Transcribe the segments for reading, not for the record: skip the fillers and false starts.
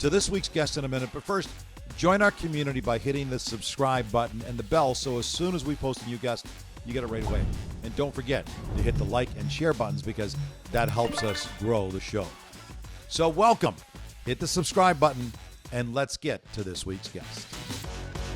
to this week's guest in a minute. But first, join our community by hitting the subscribe button and the bell so as soon as we post a new guest, you get it right away. And don't forget to hit the like and share buttons because that helps us grow the show. So welcome. Hit the subscribe button and let's get to this week's guest.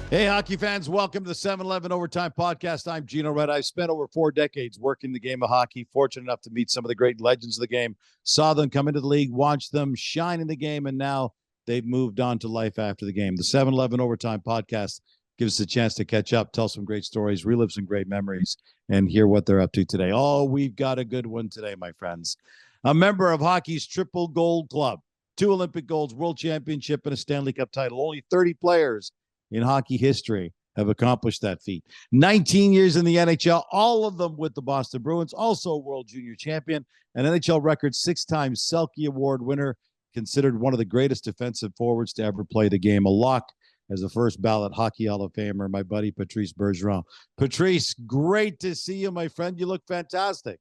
Hey, hockey fans, welcome to the 7-Eleven Overtime Podcast. I'm Gino Red. I've spent over 4 decades working the game of hockey, fortunate enough to meet some of the great legends of the game, saw them come into the league, watched them shine in the game, and now they've moved on to life after the game. The 7-Eleven Overtime Podcast gives us a chance to catch up, tell some great stories, relive some great memories, and hear what they're up to today. Oh, we've got a good one today, my friends. A member of hockey's Triple Gold Club, 2 Olympic golds, World Championship, and a Stanley Cup title. Only 30 players in hockey history have accomplished that feat. 19 years in the NHL, all of them with the Boston Bruins, also a World Junior Champion, an NHL record 6-time Selke Award winner, considered one of the greatest defensive forwards to ever play the game. A lock as a first ballot Hockey Hall of Famer, my buddy Patrice Bergeron. Patrice, great to see you, my friend. You look fantastic.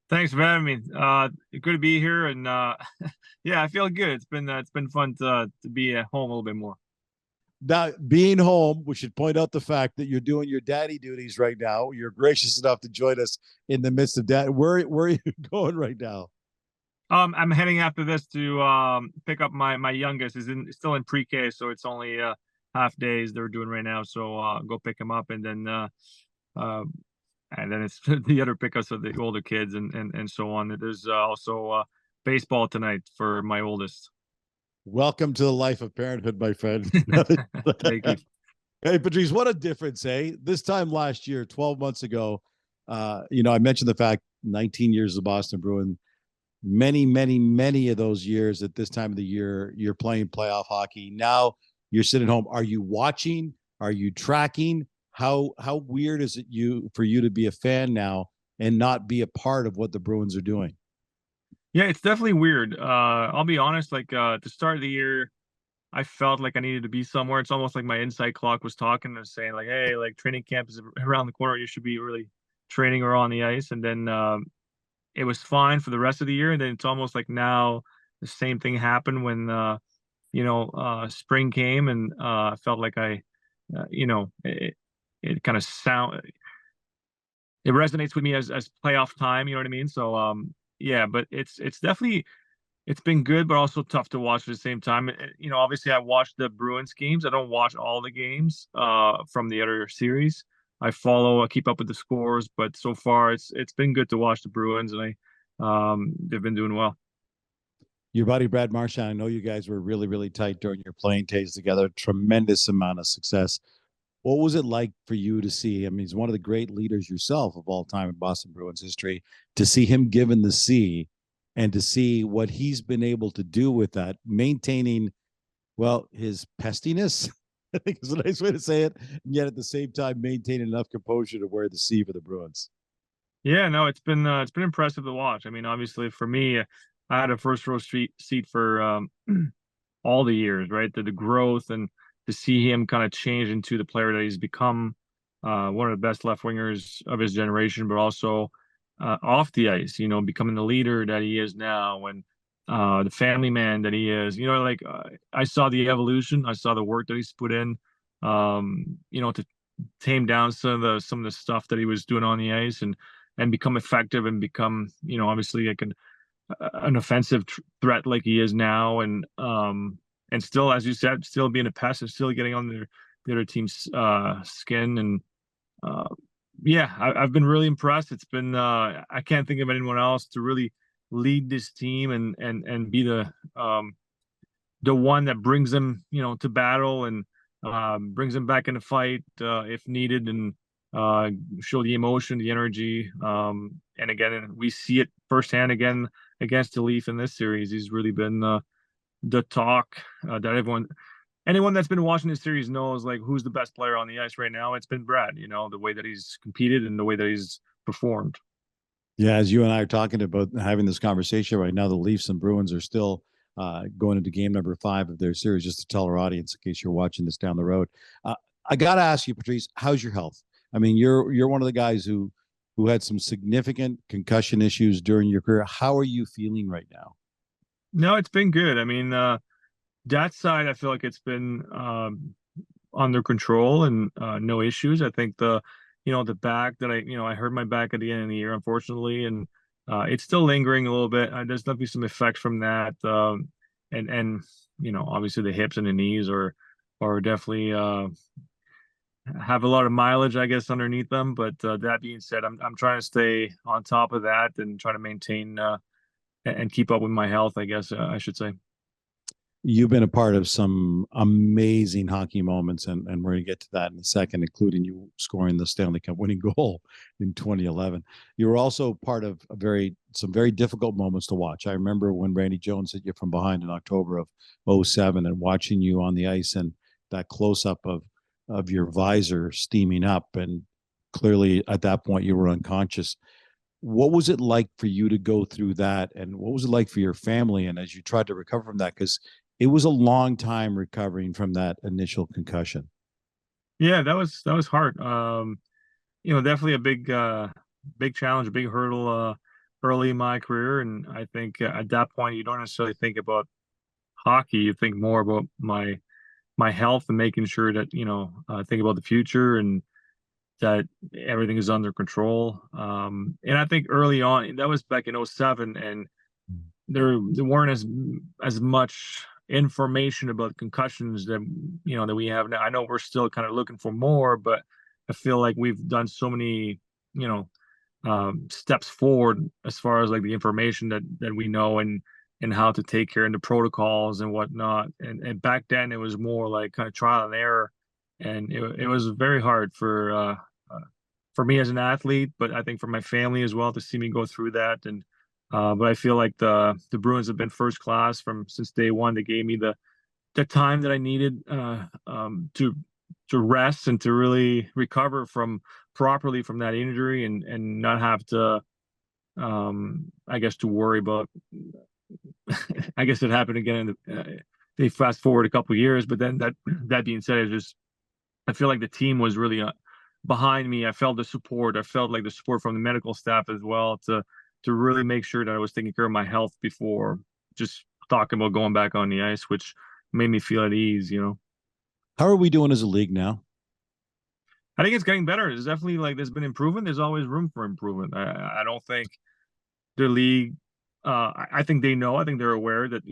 Thanks for having me. Good to be here, and yeah, I feel good. It's been fun to be at home a little bit more. Now, being home, we should point out the fact that you're doing your daddy duties right now. You're gracious enough to join us in the midst of that. Where are you going right now? I'm heading after this to pick up my youngest. Is still in pre-K, so it's only half days they're doing right now. So go pick him up, and then it's the other pickups of the older kids and so on. There's also baseball tonight for my oldest. Welcome to the life of parenthood, my friend. Thank you. Hey, Patrice, what a difference, eh? This time last year, 12 months ago, I mentioned the fact 19 years of Boston Bruins. Many of those years at this time of the year, you're playing playoff hockey. Now you're sitting home. Are you watching? Are you tracking? How weird is it for you to be a fan now and not be a part of what the Bruins are doing? Yeah, it's definitely weird. I'll be honest, like at the start of the year, I felt like I needed to be somewhere. It's almost like my inside clock was talking and saying like, hey, like training camp is around the corner. You should be really training or on the ice. And then it was fine for the rest of the year. And then it's almost like now the same thing happened when spring came, and I felt like it kind of it resonates with me as playoff time, you know what I mean? So yeah, but it's definitely, it's been good, but also tough to watch at the same time. Obviously I watch the Bruins games. I don't watch all the games from the other series. I keep up with the scores, but so far it's been good to watch the Bruins, and they've been doing well. Your buddy Brad Marchand, I know you guys were really, really tight during your playing days together. Tremendous amount of success. What was it like for you to see? I mean, he's one of the great leaders yourself of all time in Boston Bruins history. To see him given the C and to see what he's been able to do with that, maintaining, well, his pestiness, I think is a nice way to say it, and yet at the same time maintaining enough composure to wear the C for the Bruins. Yeah, no, it's been impressive to watch. I mean, obviously for me, I had a first row seat for all the years, right? The growth, and to see him kind of change into the player that he's become, one of the best left wingers of his generation, but also off the ice, becoming the leader that he is now, and the family man that he is. I saw the evolution. I saw the work that he's put in, to tame down some of the stuff that he was doing on the ice, and become effective, and become, obviously like an offensive threat like he is now, and still, as you said, still being a pest and still getting on the other team's skin. And yeah, I've been really impressed. It's been I can't think of anyone else to really lead this team and be the one that brings them, to battle, and brings them back in the fight if needed, and show the emotion, the energy. And again, we see it firsthand again against the Leaf in this series. He's really been the talk that anyone that's been watching this series knows, like, who's the best player on the ice right now. It's been Brad, the way that he's competed and the way that he's performed. Yeah, as you and I are talking about having this conversation right now, the Leafs and Bruins are still going into game number 5 of their series, just to tell our audience in case you're watching this down the road. I got to ask you, Patrice, how's your health? I mean, you're one of the guys who had some significant concussion issues during your career. How are you feeling right now? No, it's been good. I mean, that side, I feel like it's been under control and no issues. I think the back that I hurt my back at the end of the year, unfortunately, and it's still lingering a little bit. There's definitely some effects from that, and obviously the hips and the knees are definitely have a lot of mileage, I guess, underneath them. But that being said, I'm trying to stay on top of that and try to maintain and keep up with my health, I guess I should say. You've been a part of some amazing hockey moments, and we're going to get to that in a second, including you scoring the Stanley Cup winning goal in 2011. You were also part of some very difficult moments to watch. I remember when Randy Jones hit you from behind in October of '07, and watching you on the ice and that close up of your visor steaming up, and clearly at that point you were unconscious. What was it like for you to go through that, and what was it like for your family, and as you tried to recover from that? Because it was a long time recovering from that initial concussion. Yeah, that was hard. Definitely a big challenge, a big hurdle early in my career, and I think at that point you don't necessarily think about hockey. You think more about my health and making sure that think about the future and that everything is under control. And I think early on, that was back in '07, and there weren't as much information about concussions that we have now. I know we're still kind of looking for more, but I feel like we've done so many you know steps forward as far as like the information that we know and how to take care of the protocols and whatnot. And back then it was more like kind of trial and error, and it was very hard for me as an athlete, but I think for my family as well to see me go through that. And but I feel like the Bruins have been first class from since day one. They gave me the time that I needed to rest and to really recover from properly from that injury and not have to I guess to worry about I guess it happened again in they fast forward a couple of years, but then that being said, I feel like the team was really behind me. I felt the support. I felt like the support from the medical staff as well to really make sure that I was taking care of my health before just talking about going back on the ice, which made me feel at ease. How are we doing as a league now? I think it's getting better. There's definitely like there's been improvement. There's always room for improvement. I don't think the league. I think they know. I think they're aware that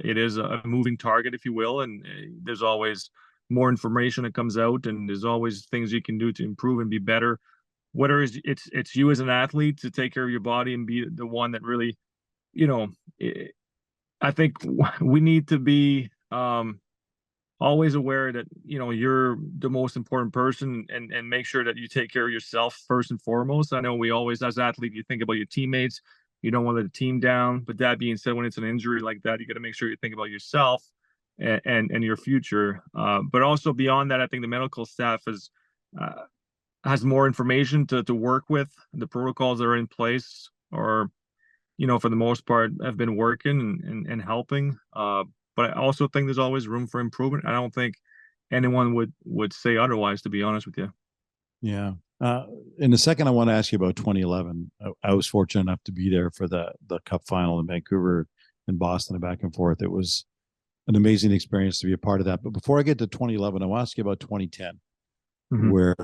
it is a moving target, if you will, and there's always more information that comes out, and there's always things you can do to improve and be better. Whether it's you as an athlete to take care of your body and be the one that really, you know, I think we need to be always aware that you're the most important person and make sure that you take care of yourself first and foremost. I know we always, as athletes, you think about your teammates, you don't want to let the team down. But that being said, when it's an injury like that, you got to make sure you think about yourself and your future. But also beyond that, I think the medical staff has more information to work with. The protocols that are in place or for the most part have been working and helping. But I also think there's always room for improvement. I don't think anyone would say otherwise, to be honest with you. Yeah. In a second, I want to ask you about 2011. I was fortunate enough to be there for the Cup final in Vancouver and Boston and back and forth. It was an amazing experience to be a part of that. But before I get to 2011, I want to ask you about 2010, where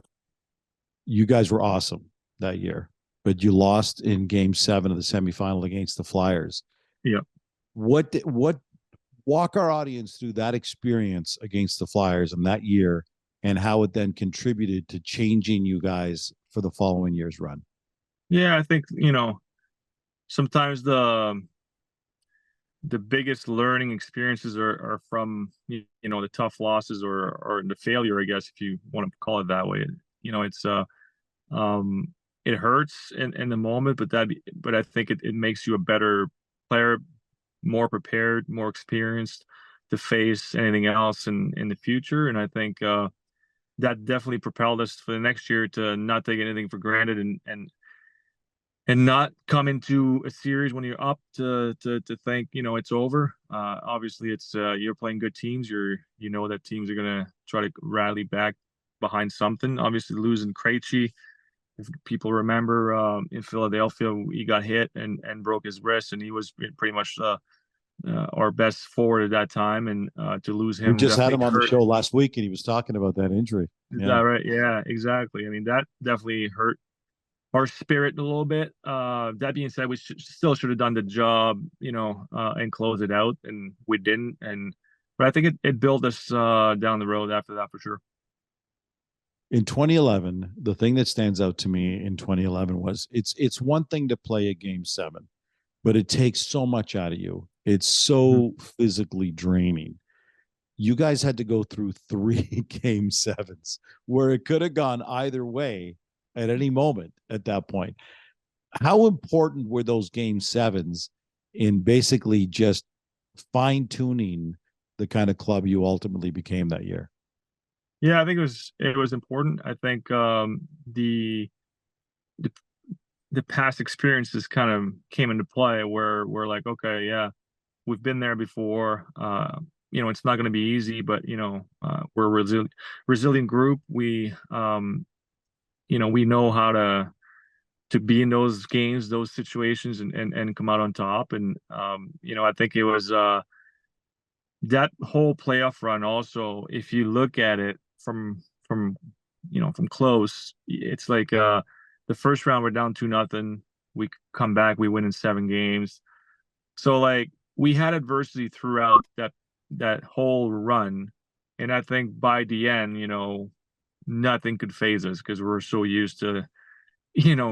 you guys were awesome that year, but you lost in Game 7 of the semifinal against the Flyers. Yeah. What walk our audience through that experience against the Flyers in that year and how it then contributed to changing you guys for the following year's run? Yeah, I think, sometimes the biggest learning experiences are from, the tough losses or the failure, I guess, if you want to call it that way. It's it hurts in the moment, but I think it makes you a better player, more prepared, more experienced to face anything else in the future. And I think that definitely propelled us for the next year to not take anything for granted and not come into a series when you're up to think it's over. Obviously, it's you're playing good teams. That teams are gonna try to rally back behind something. Obviously, losing Krejci, if people remember, in Philadelphia, he got hit and broke his wrist, and he was pretty much our best forward at that time, and to lose We him just had definitely him on the hurt. show last week, and he was talking about that injury. Is that Yeah. right? Yeah, exactly. I mean, that definitely hurt our spirit a little bit. That being said, we still should have done the job, and close it out, and we didn't. But I think it built us down the road after that for sure. In 2011, the thing that stands out to me in 2011 was it's one thing to play a game seven, but it takes so much out of you. It's Mhm. so physically draining. You guys had to go through three game sevens where it could have gone either way at any moment at that point. How important were those game sevens in basically just fine tuning the kind of club you ultimately became that year? Yeah, I think it was important. I think the the past experiences kind of came into play where we're like, okay, yeah, we've been there before. It's not going to be easy, but we're a resilient group. We know how to be in those games, those situations, and come out on top. And I think it was that whole playoff run. Also, if you look at it from close, it's like the first round we're down 2-0. We come back, we win in 7 games. So like we had adversity throughout that whole run, and I think by the end, nothing could phase us because we're so used to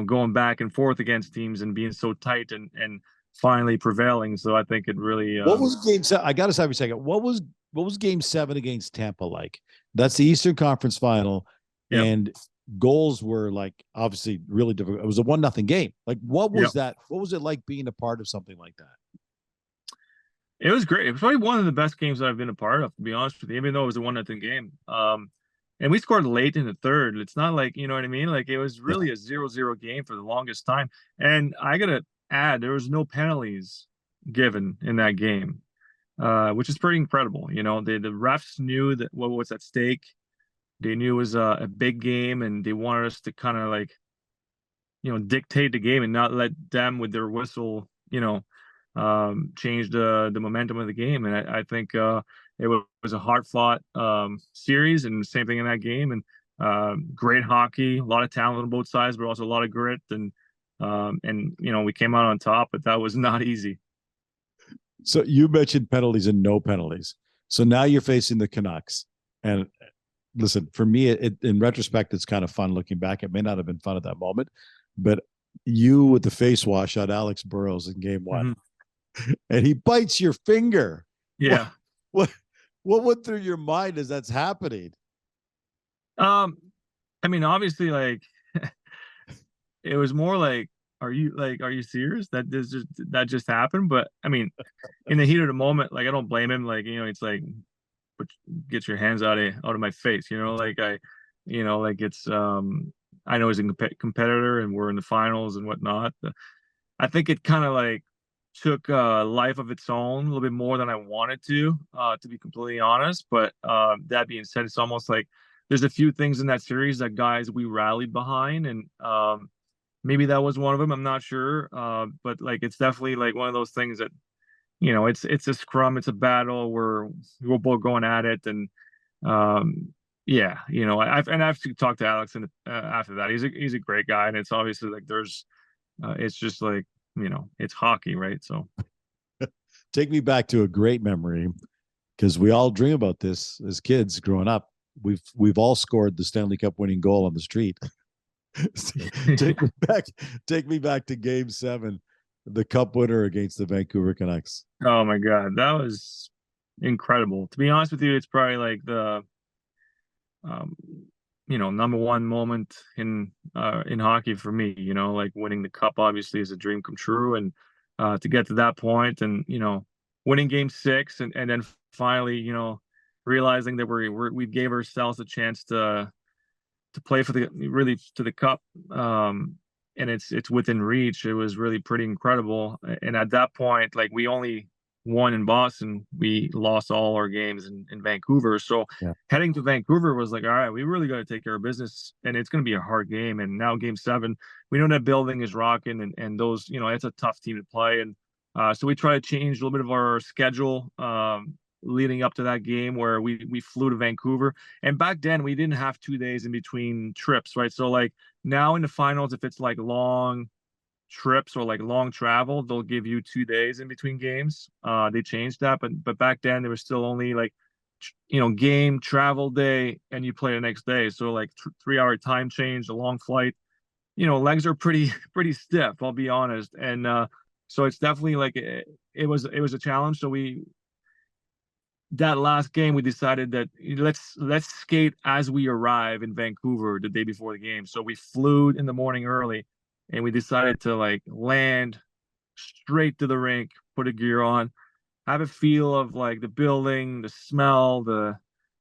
going back and forth against teams and being so tight and finally prevailing. So I think it really What was game seven? I got to stop you a second. What was game seven against Tampa like? That's the Eastern Conference final, yeah, and goals were like obviously really difficult. It was a 1-0 game. Like, what yeah. was that? What was it like being a part of something like that? It was great. It was probably one of the best games that I've been a part of, to be honest with you, even though it was a 1-0 game. And we scored late in the third. It's not like, you know what I mean? Like it was Yeah. really a 0-0 game for the longest time. And I gotta add, there was no penalties given in that game, which is pretty incredible. The refs knew that what was at stake. They knew it was a big game, and they wanted us to kind of like, dictate the game and not let them with their whistle, change the momentum of the game. And I think it was a hard fought series, and same thing in that game. And great hockey, a lot of talent on both sides, but also a lot of grit. And we came out on top, but that was not easy. So you mentioned penalties and no penalties. So now you're facing the Canucks. And listen, for me, in retrospect, it's kind of fun looking back. It may not have been fun at that moment, but you with the face wash on Alex Burrows in game one, Mhm. and he bites your finger. Yeah. What, what went through your mind as that's happening? Um, I mean, obviously, like it was more like, are you serious? That just happened? But I mean, in the heat of the moment, like I don't blame him. Like, it's like, but get your hands out of my face, like like it's I know he's a competitor and we're in the finals and whatnot. I think it kind of like took a life of its own a little bit more than I wanted to be completely honest. But that being said, it's almost like there's a few things in that series that guys we rallied behind, and maybe that was one of them. I'm not sure, but like it's definitely like one of those things that it's a scrum, it's a battle where we're both going at it, and yeah, I've talked to Alex and after that, he's a great guy, and it's obviously like it's just like it's hockey, right? So Take me back to a great memory because we all dream about this as kids growing up. We've all scored the Stanley Cup winning goal on the street. take me back. Take me back to Game 7, the Cup winner against the Vancouver Canucks. oh my God, that was incredible. To be honest with you, it's probably like the um, number one moment in hockey for me. Like winning the cup obviously is a dream come true, and to get to that point, and winning Game 6, and then finally, realizing that we gave ourselves a chance to play for the really to the cup, and it's within reach. It was really pretty incredible. And at that point, like we only won in Boston, we lost all our games in Vancouver. So Yeah. heading to Vancouver was like, all right, we really got to take care of business, and it's going to be a hard game. And now Game 7, we know that building is rocking, and those, it's a tough team to play. And So we tried to change a little bit of our schedule leading up to that game, where we flew to Vancouver. And back then we didn't have 2 days in between trips, right? So like now in the finals, if it's like long trips or like long travel, they'll give you 2 days in between games. They changed that, but back then there was still only like game, travel day, and you play the next day. So like 3 hour time change, a long flight. Legs are pretty pretty stiff, I'll be honest. And so it's definitely like it was a challenge. So that last game we decided that let's skate as we arrive in Vancouver the day before the game. So we flew in the morning early, and we decided to like land straight to the rink, put a gear on, have a feel of like the building, the smell,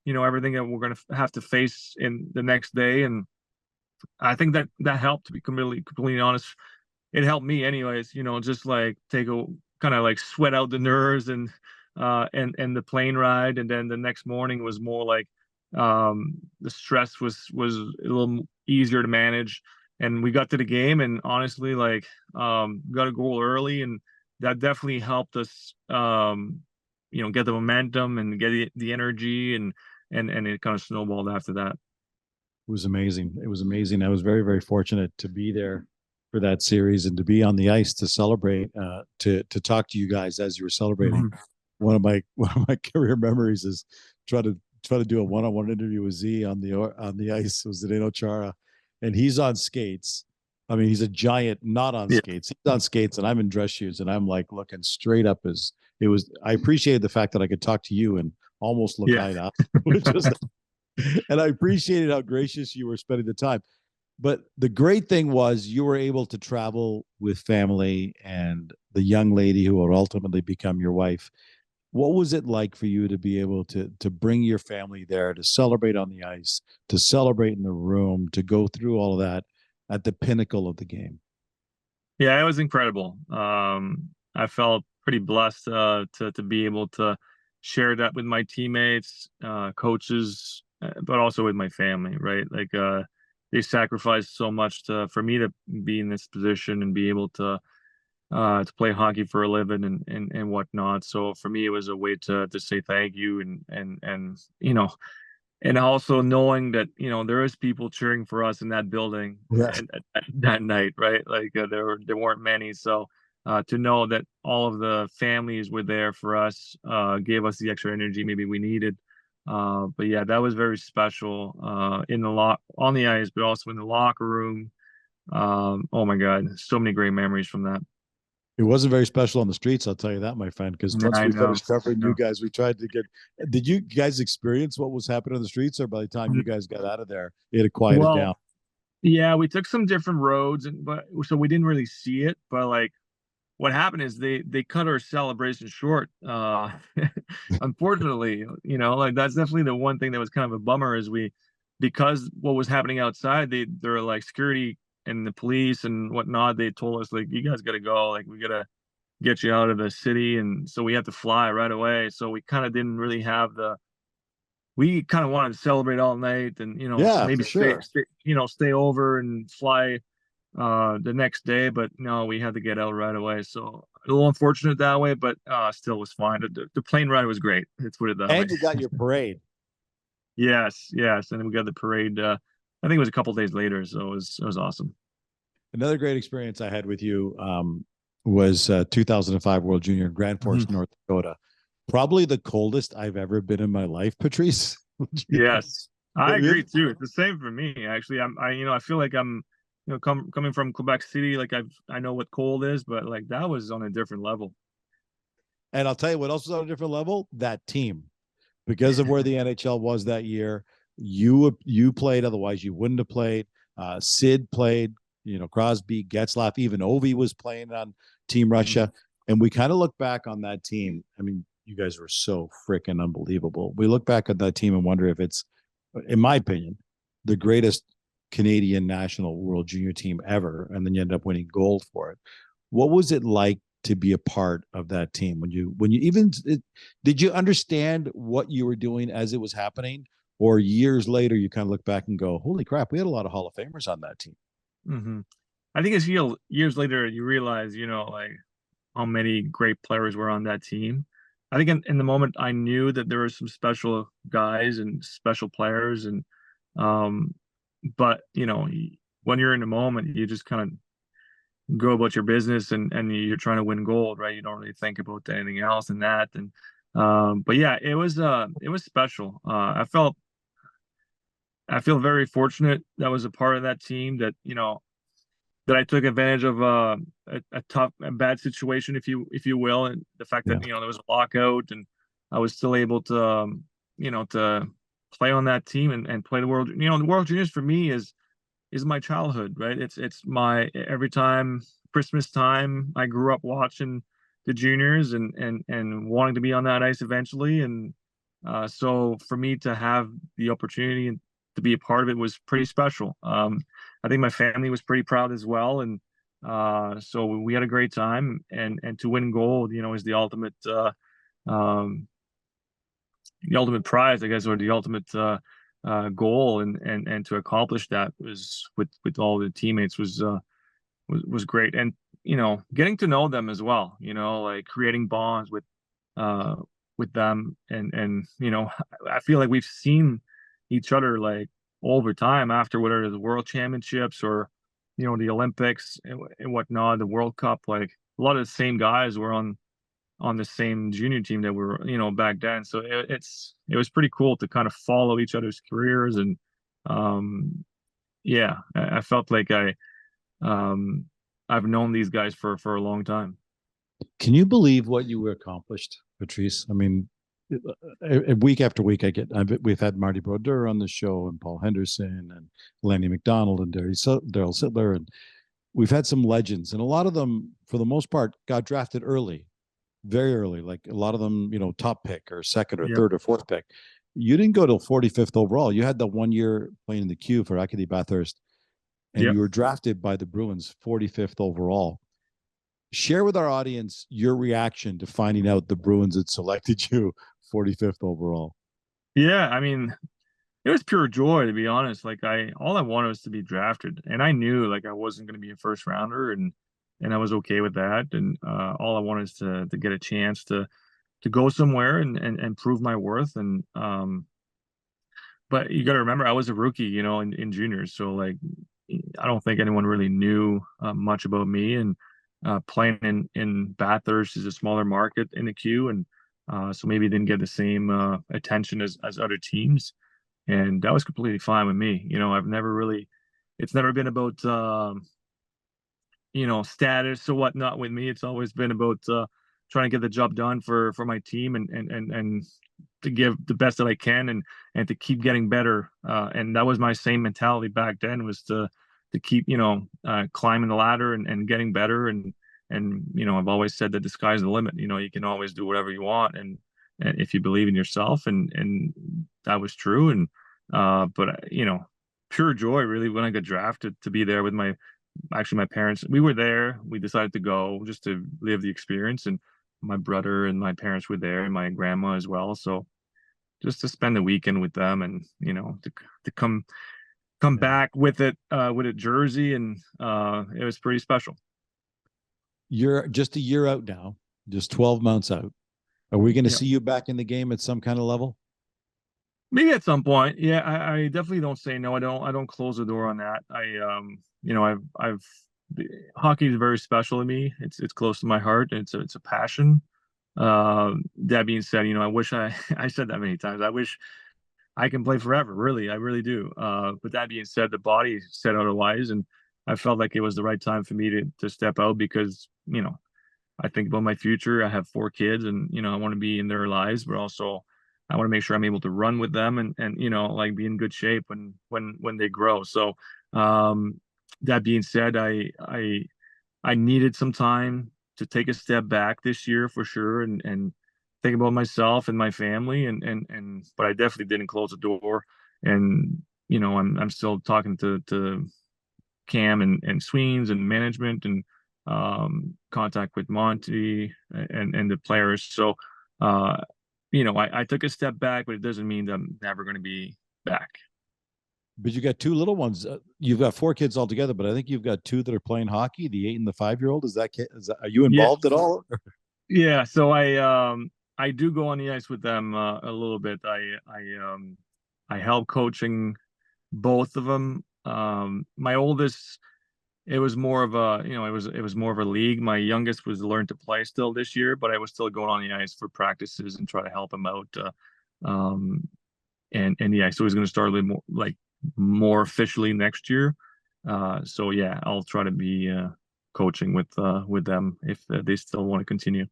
everything that we're going to have to face in the next day. And I think that helped, to be completely honest. It helped me anyways, just like take a kind of like sweat out the nerves and the plane ride. And then the next morning was more like the stress was a little easier to manage. And we got to the game, and honestly, like got a goal early, and that definitely helped us get the momentum and get the energy, and it kind of snowballed after that. It was amazing. It was amazing. I was very, very fortunate to be there for that series and to be on the ice to celebrate, to talk to you guys as you were celebrating. Mhm. One of my career memories is try to do a one-on-one interview with Z on the ice. It was Zdeno Chara, and he's on skates. I mean, he's a giant, not on Yeah. skates. He's on skates, and I'm in dress shoes, and I'm like looking straight up as it was. I appreciated the fact that I could talk to you and almost look Yeah. eye to eye, which was, and I appreciated how gracious you were spending the time. But the great thing was you were able to travel with family and the young lady who would ultimately become your wife. What was it like for you to be able to bring your family there, to celebrate on the ice, to celebrate in the room, to go through all of that at the pinnacle of the game? Yeah, it was incredible. I felt pretty blessed to be able to share that with my teammates, coaches, but also with my family, right? Like they sacrificed so much for me to be in this position and be able to play hockey for a living and whatnot. So for me, it was a way to say thank you, and also knowing that there is people cheering for us in that building Yes. that night, right? Like there weren't many. So to know that all of the families were there for us gave us the extra energy maybe we needed. But yeah, that was very special in the on the ice, but also in the locker room. Oh my God, so many great memories from that. It wasn't very special on the streets, I'll tell you that, my friend, because Yeah, once I we know. finished covering I you guys, we tried to get. Did you guys experience what was happening on the streets, or by the time know. you guys got out of there, it had quieted Well, down? yeah, we took some different roads, but so we didn't really see it. But like, what happened is they cut our celebration short. Unfortunately, like that's definitely the one thing that was kind of a bummer is because what was happening outside, they're like security and the police and whatnot. They told us like, you guys got to go, like we got to get you out of the city, and so we had to fly right away. So we kind of didn't really have we kind of wanted to celebrate all night, and Yeah, maybe for sure. stay over and fly the next day, but no, we had to get out right away. So a little unfortunate that way, but still was fine. The plane ride was great. Let's put it that way. And you got your parade. Yes, and then we got the parade. I think it was a couple days later, so it was awesome. Another great experience I had with you was 2005 World Junior in Grand Forks, Mhm. North Dakota. Probably the coldest I've ever been in my life, Patrice. Yes, I It agree too. It's the same for me, actually. I feel like I'm, coming from Quebec City, like I know what cold is, but like that was on a different level. And I'll tell you what else was on a different level. That team, because of where the NHL was that year, you played. Otherwise, you wouldn't have played. Sid played. Crosby, Getzlaff, even Ovi was playing on Team Russia. Mhm. And we kind of look back on that team. I mean, you guys were so freaking unbelievable. We look back at that team and wonder if it's, in my opinion, the greatest Canadian national world junior team ever. And then you end up winning gold for it. What was it like to be a part of that team when you even did you understand what you were doing as it was happening, or years later you kind of look back and go, holy crap, we had a lot of Hall of Famers on that team? I think it's years later you realize, like how many great players were on that team. I think in the moment I knew that there were some special guys and special players, and um, but when you're in the moment, you just kind of go about your business, and you're trying to win gold, right? You don't really think about anything else than that. And but yeah, it was special. I feel very fortunate that I was a part of that team, that that I took advantage of a tough and bad situation, if you will, and the fact Yeah. that there was a lockout, and I was still able to to play on that team, and play the world. The World Juniors for me is my childhood, right? It's my every time Christmas time, I grew up watching the juniors, and wanting to be on that ice eventually. And so for me to have the opportunity and to be a part of it was pretty special. I think my family was pretty proud as well, and so we had a great time. And to win gold, is um, the ultimate prize, I guess, or the ultimate goal. And to accomplish that was with all the teammates was great. And getting to know them as well, like creating bonds uh with them. And I feel like we've seen each other, like, over time, after whether the world championships or the Olympics and whatnot, the World Cup. Like, a lot of the same guys were on the same junior team that were back then. So it was pretty cool to kind of follow each other's careers. And yeah, I felt like um I've known these guys for a long time. Can you believe what you accomplished, Patrice? I mean, week after week, we've had Marty Brodeur on the show, and Paul Henderson, and Lenny McDonald, and Daryl Sittler, and we've had some legends, and a lot of them, for the most part, got drafted early, very early. Like a lot of them, top pick or second or Yep. third or fourth pick. You didn't go till 45th overall. You had the 1 year playing in the queue for Acadie Bathurst, and Yep. you were drafted by the Bruins 45th overall. Share with our audience your reaction to finding out the Bruins had selected you 45th overall. Yeah, I mean, it was pure joy, to be honest. Like, all I wanted was to be drafted, and I knew, like, I wasn't going to be a first rounder, and I was okay with that. And all I wanted is to get a chance to go somewhere and prove my worth. And but you got to remember, I was a rookie, in juniors, so, like, I don't think anyone really knew much about me. And playing in Bathurst is a smaller market in the queue, and so maybe didn't get the same attention as other teams. And that was completely fine with me. I've never really, it's never been about status or whatnot with me. It's always been about trying to get the job done for my team, and to give the best that I can, and to keep getting better. And that was my same mentality back then, was to keep climbing the ladder, and getting better. And I've always said that the sky's the limit. You can always do whatever you want, and if you believe in yourself. And that was true. And but pure joy, really, when I got drafted, to be there with my parents. We were there. We decided to go just to live the experience. And my brother and my parents were there, and my grandma as well. So just to spend the weekend with them, and to come Yeah. back with a jersey. And it was pretty special. You're just a year out now, just 12 months out. Are we going to Yeah, see you back in the game at some kind of level? maybe at some point. Yeah, I definitely don't say no. I don't close the door on that. I've hockey is very special to me. It's close to my heart. It's a passion. That being said, I wish I said that many times. I wish I can play forever. Really, I really do. But that being said, the body said otherwise, and I felt like it was the right time for me to step out, because I think about my future. I have 4 kids, and I want to be in their lives, but also I want to make sure I'm able to run with them, and like, be in good shape when they grow. So um, that being said, I needed some time to take a step back this year, for sure, and think about myself and my family. And but I definitely didn't close the door. And I'm still talking to Cam and Sweens and management, and contact with Monty and the players. So I took a step back, but it doesn't mean that I'm never going to be back. But you got two little ones. You've got four kids altogether, but I think you've got two that are playing hockey. The 8 and the 5-year-old. Are you Yeah, involved at all? yeah. So I do go on the ice with them a little bit. I help coaching both of them. My oldest, it was more of a, it was more of a league. My youngest was learn to play still this year, but I was still going on the ice for practices and try to help him out. Um, and yeah, so he's going to start a little more more officially next year. So yeah, I'll try to be coaching with them if they still want to continue.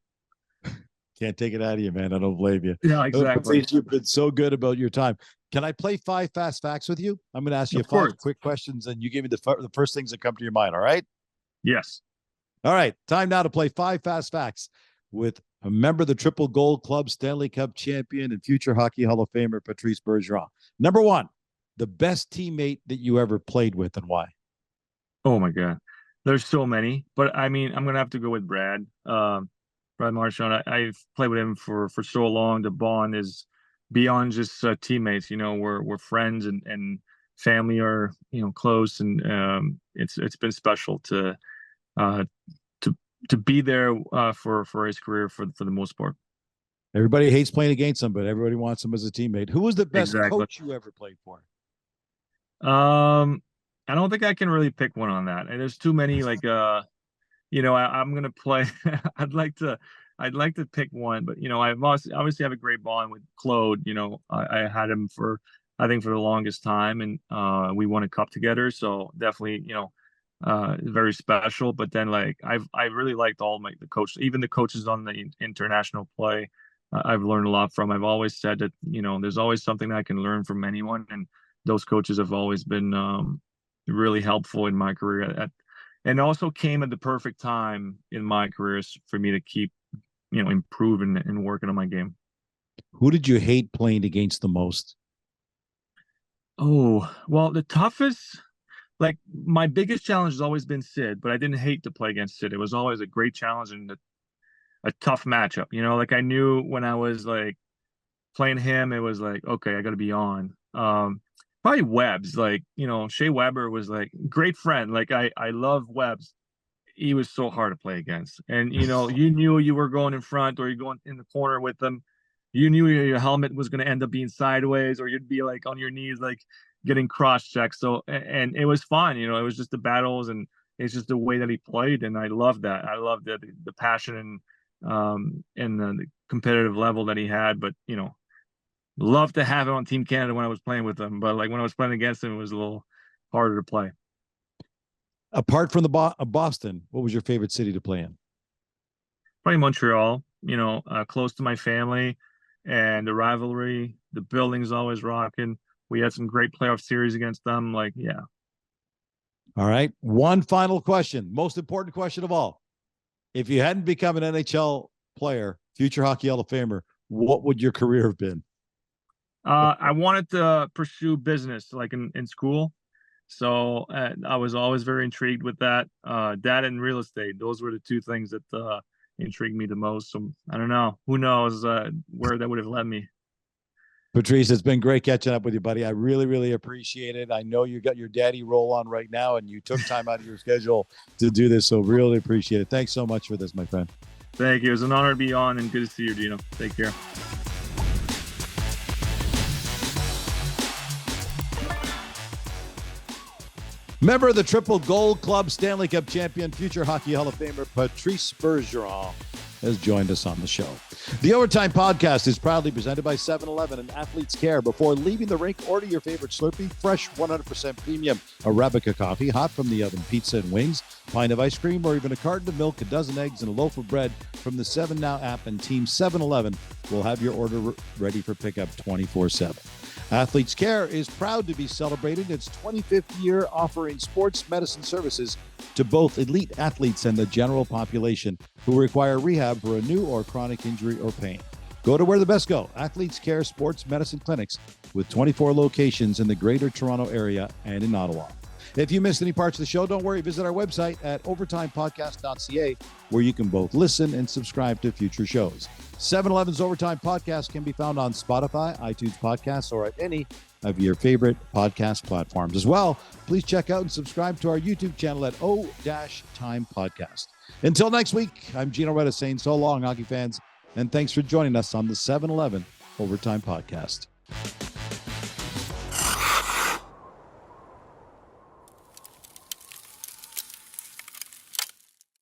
Can't take it out of you, man. I don't blame you. Yeah, exactly. Patrice, you've been so good about your time. Can I play 5 fast facts with you? I'm going to ask you Of course. 5 quick questions, and you give me the first things that come to your mind. All right? Yes. All right. Time now to play 5 fast facts with a member of the Triple Gold Club, Stanley Cup champion, and future Hockey Hall of Famer, Patrice Bergeron. Number 1, the best teammate that you ever played with, and why? Oh my God, there's so many, but I mean, I'm gonna have to go with Brad. Brad Marchand. I've played with him for so long. The bond is beyond just teammates. We're friends and family are close, and it's been special to uh, to be there for his career for the most part. Everybody hates playing against him, but everybody wants him as a teammate. Who was the best coach you ever played for? I don't think I can really pick one on that. And there's too many I'm gonna play. I'd like to pick one, but I obviously have a great bond with Claude. I had him for I think for the longest time, and we won a cup together. So definitely, very special. But then I really liked all the coaches, even the coaches on the international play. I've learned a lot from. I've always said that there's always something I can learn from anyone, and those coaches have always been really helpful in my career. And also came at the perfect time in my career for me to keep improving and working on my game. Who did you hate playing against the most? Oh, well, the toughest, my biggest challenge has always been Sid, but I didn't hate to play against Sid. It was always a great challenge and a tough matchup. I knew when I was playing him, it was okay, I got to be on. Probably Webbs, Shea Weber was great friend. I love Webbs. He was so hard to play against. And, you knew you were going in front or you're going in the corner with them. You knew your helmet was going to end up being sideways or you'd be on your knees, getting cross-checked. So, and it was fun, it was just the battles and it's just the way that he played. And I loved that. I loved the passion and the competitive level that he had. But, love to have him on Team Canada when I was playing with him, but when I was playing against him, it was a little harder to play. Apart from the Boston, what was your favorite city to play in? Probably Montreal. Close to my family, and the rivalry. The building's always rocking. We had some great playoff series against them. Yeah. All right. One final question, most important question of all. If you hadn't become an NHL player, future Hockey Hall of Famer, what would your career have been? I wanted to pursue business in school. So I was always very intrigued with that. That and real estate. Those were the two things that intrigued me the most. So I don't know. Who knows where that would have led me. Patrice, it's been great catching up with you, buddy. I really, really appreciate it. I know you got your daddy roll on right now, and you took time out of your schedule to do this. So really appreciate it. Thanks so much for this, my friend. Thank you. It was an honor to be on, and good to see you, Dino. Take care. Member of the Triple Gold Club, Stanley Cup champion, future Hockey Hall of Famer, Patrice Bergeron has joined us on the show. The Overtime Podcast is proudly presented by 7-Eleven and Athletes Care. Before leaving the rink, order your favorite Slurpee, fresh 100% premium Arabica coffee, hot from the oven, pizza and wings, pint of ice cream, or even a carton of milk, a dozen eggs, and a loaf of bread from the 7 Now app, and Team 7-Eleven will have your order ready for pickup 24/7. Athletes Care is proud to be celebrating its 25th year, offering sports medicine services to both elite athletes and the general population who require rehab for a new or chronic injury or pain. Go to where the best go. Athletes Care Sports Medicine Clinics with 24 locations in the Greater Toronto Area and in Ottawa. If you missed any parts of the show, don't worry. Visit our website at overtimepodcast.ca, where you can both listen and subscribe to future shows. 7-Eleven's Overtime Podcast can be found on Spotify, iTunes Podcasts, or at any of your favorite podcast platforms. As well, please check out and subscribe to our YouTube channel at O-Time Podcast. Until next week, I'm Gino Reda saying so long, hockey fans, and thanks for joining us on the 7-Eleven Overtime Podcast.